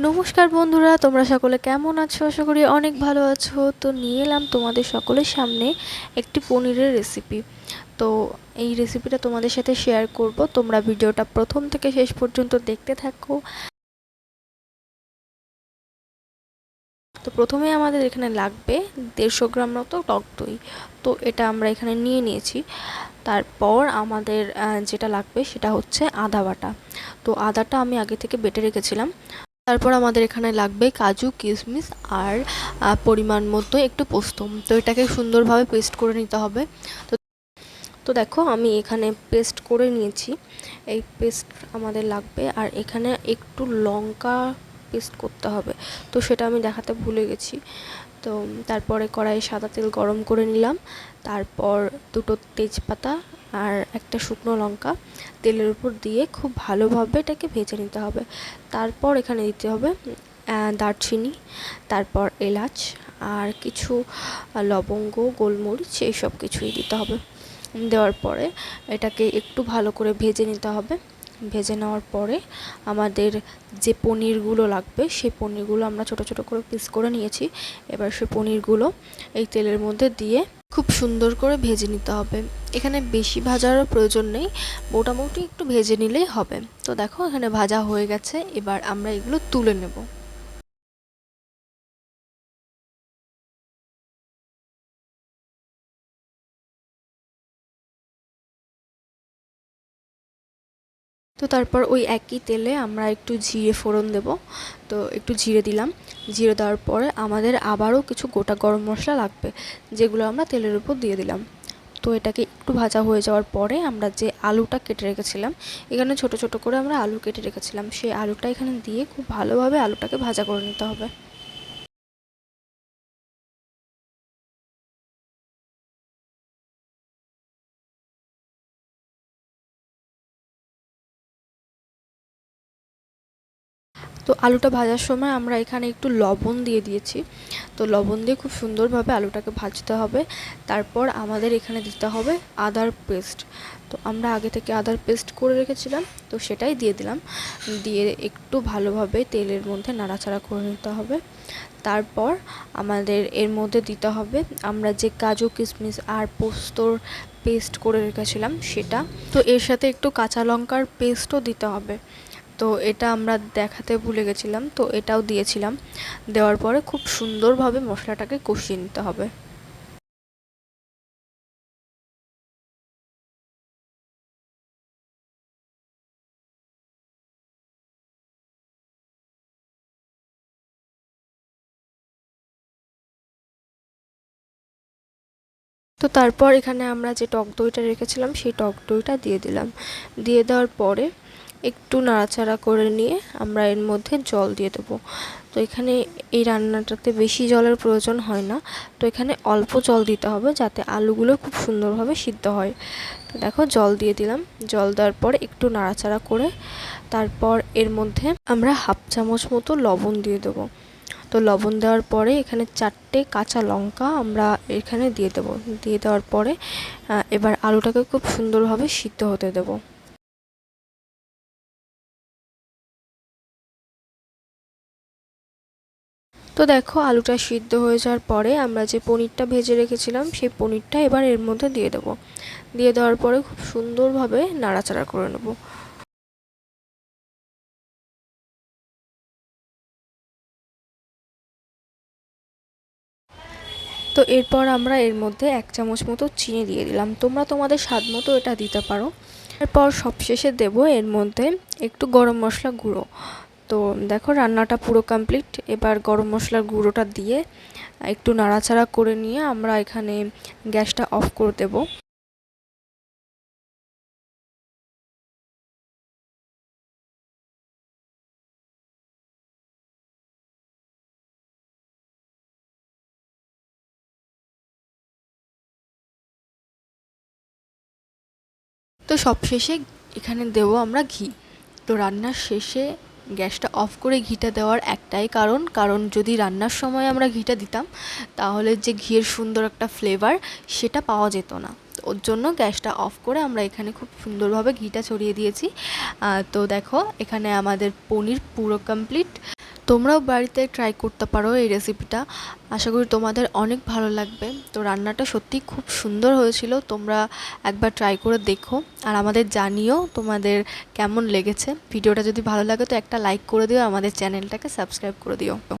নমস্কার বন্ধুরা, তোমরা সকলে কেমন আছো? আশা করি অনেক ভালো আছো। তো নিয়ে এলাম তোমাদের সকলের সামনে একটি পনিরের রেসিপি। তো এই রেসিপিটা তোমাদের সাথে শেয়ার করব। তোমরা ভিডিওটা প্রথম থেকে শেষ পর্যন্ত দেখতে থাকো। তো প্রথমে আমাদের এখানে লাগবে 150 গ্রাম মতো টক দই। তো এটা আমরা এখানে নিয়ে নিয়েছি। তারপর আমাদের যেটা লাগবে সেটা হচ্ছে আদা বাটা। তো আদাটা আমি আগে থেকে বেটে রেখেছিলাম। তারপর আমাদের এখানে লাগবে কাজু, কিশমিশ আর পরিমাণ মতো একটু পোস্ত। তো এটাকে সুন্দরভাবে পেস্ট করে নিতে হবে। তো তো দেখো আমি এখানে পেস্ট করে নিয়েছি। এই পেস্ট আমাদের লাগবে। আর এখানে একটু লঙ্কা পেস্ট করতে হবে, তো সেটা আমি দেখাতে ভুলে গেছি। তো তারপরে কড়াইয়ে সাদা তেল গরম করে নিলাম। তারপর দুটো তেজপাতা আর একটা শুকনো লঙ্কা তেলের উপর দিয়ে খুব ভালোভাবে এটাকে ভেজে নিতে হবে। তারপর এখানে দিতে হবে দারচিনি, তারপর এলাচ আর কিছু লবঙ্গ, গোলমরিচ, এই সব কিছুই দিতে হবে। দেওয়ার পরে এটাকে একটু ভালো করে ভেজে নিতে হবে। ভেজে নেওয়ার পরে আমাদের যে পনিরগুলো লাগবে সেই পনিরগুলো আমরা ছোট ছোট করে পিস করে নিয়েছি। এবার সেই পনিরগুলো এই তেলের মধ্যে দিয়ে খুব সুন্দর করে ভেজে নিতে হবে। এখানে বেশি ভাজারও প্রয়োজন নেই, মোটামুটি একটু ভেজে নিলেই হবে। তো দেখো এখানে ভাজা হয়ে গেছে, এবার আমরা এগুলো তুলে নেব। তো তারপর ওই একই তেলে আমরা একটু জিরে ফোড়ন দেব। তো একটু জিরে দিলাম। জিরে দেওয়ার পরে আমাদের আবারও কিছু গোটা গরম মশলা লাগবে, যেগুলো আমরা তেলের উপর দিয়ে দিলাম। তো এটাকে একটু ভাজা হয়ে যাওয়ার পরে আমরা যে আলুটা কেটে রেখেছিলাম, এখানে ছোট ছোট করে আমরা আলু কেটে রেখেছিলাম, সেই আলুটা এখানে দিয়ে খুব ভালোভাবে আলুটাকে ভাজা করে নিতে হবে। তো আলুটা ভাজার সময় আমরা এখানে একটু লবণ দিয়ে দিয়েছি। তো লবণ দিয়ে খুব সুন্দরভাবে আলুটাকে ভাজতে হবে। তারপর আমাদের এখানে দিতে হবে আদার পেস্ট। তো আমরা আগে থেকে আদার পেস্ট করে রেখেছিলাম, তো সেটাই দিয়ে দিলাম। দিয়ে একটু ভালোভাবে তেলের মধ্যে নাড়াচাড়া করে নিতে হবে। তারপর আমাদের এর মধ্যে দিতে হবে আমরা যে কাজু, কিশমিশ আর পোস্তর পেস্ট করে রেখেছিলাম সেটা। তো এর সাথে একটু কাঁচা লঙ্কার পেস্টও দিতে হবে। তো এটা আমরা দেখাতে ভুলে গেছিলাম, তো এটাও দিয়েছিলাম। দেওয়ার পরে খুব সুন্দরভাবে মশলাটাকে কষিয়ে নিতে হবে। তো তারপর এখানে আমরা যে টক দইটা রেখেছিলাম সেই টক দইটা দিয়ে দিলাম। দিয়ে দেওয়ার পরে একটু নাড়াচাড়া করে নিয়ে আমরা এর মধ্যে জল দিয়ে দেবো। তো এখানে এই রান্নাটাতে বেশি জলের প্রয়োজন হয় না। তো এখানে অল্প জল দিতে হবে যাতে আলুগুলো খুব সুন্দরভাবে সিদ্ধ হয়। তো দেখো জল দিয়ে দিলাম। জল দেওয়ার পর একটু নাড়াচাড়া করে তারপর এর মধ্যে আমরা হাফ চামচ মতো লবণ দিয়ে দেবো। তো লবণ দেওয়ার পরে এখানে 4টে কাঁচা লঙ্কা আমরা এখানে দিয়ে দেবো। দিয়ে দেওয়ার পরে এবার আলুটাকে খুব সুন্দরভাবে সিদ্ধ হতে দেবো। তো দেখো আলুটা সিদ্ধ হয়ে যাওয়ার পরে আমরা যে পনিরটা ভেজে রেখেছিলাম সেই পনিরটা এবার এর মধ্যে দিয়ে দেবো। দিয়ে দেওয়ার পরে খুব সুন্দরভাবে নাড়াচাড়া করে নেবো। তো এরপর আমরা এর মধ্যে 1 চামচ মতো চিনি দিয়ে দিলাম। তোমরা তোমাদের স্বাদ মতো এটা দিতে পারো। এরপর সবশেষে দেবো এর মধ্যে একটু গরম মশলা গুঁড়ো। তো দেখো রান্নাটা পুরো কমপ্লিট। এবার গরম মশলার গুঁড়োটা দিয়ে একটু নাড়াচাড়া করে নিয়ে আমরা এখানে গ্যাসটা অফ করে দেবো। তো সবশেষে এখানে দেবো আমরা ঘি। তো রান্নার শেষে গ্যাসটা অফ করে ঘিটা দেওয়ার একটাই কারণ যদি রান্নার সময় আমরা ঘিটা দিতাম তাহলে যে ঘিয়ের সুন্দর একটা ফ্লেভার সেটা পাওয়া যেত না। তো ওর জন্য গ্যাসটা অফ করে আমরা এখানে খুব সুন্দরভাবে ঘিটা ছড়িয়ে দিয়েছি। তো দেখো এখানে আমাদের পনির পুরো কমপ্লিট। তোমরাও বাড়িতে ট্রাই করতে পারো এই রেসিপিটা, আশা করি তোমাদের অনেক ভালো লাগবে। তো রান্নাটা সত্যি খুব সুন্দর হয়েছিল, তোমরা একবার ট্রাই করে দেখো আর আমাদের জানিও তোমাদের কেমন লেগেছে। ভিডিওটা যদি ভালো লাগে তো একটা লাইক করে দিও, আমাদের চ্যানেলটাকে সাবস্ক্রাইব করে দিও।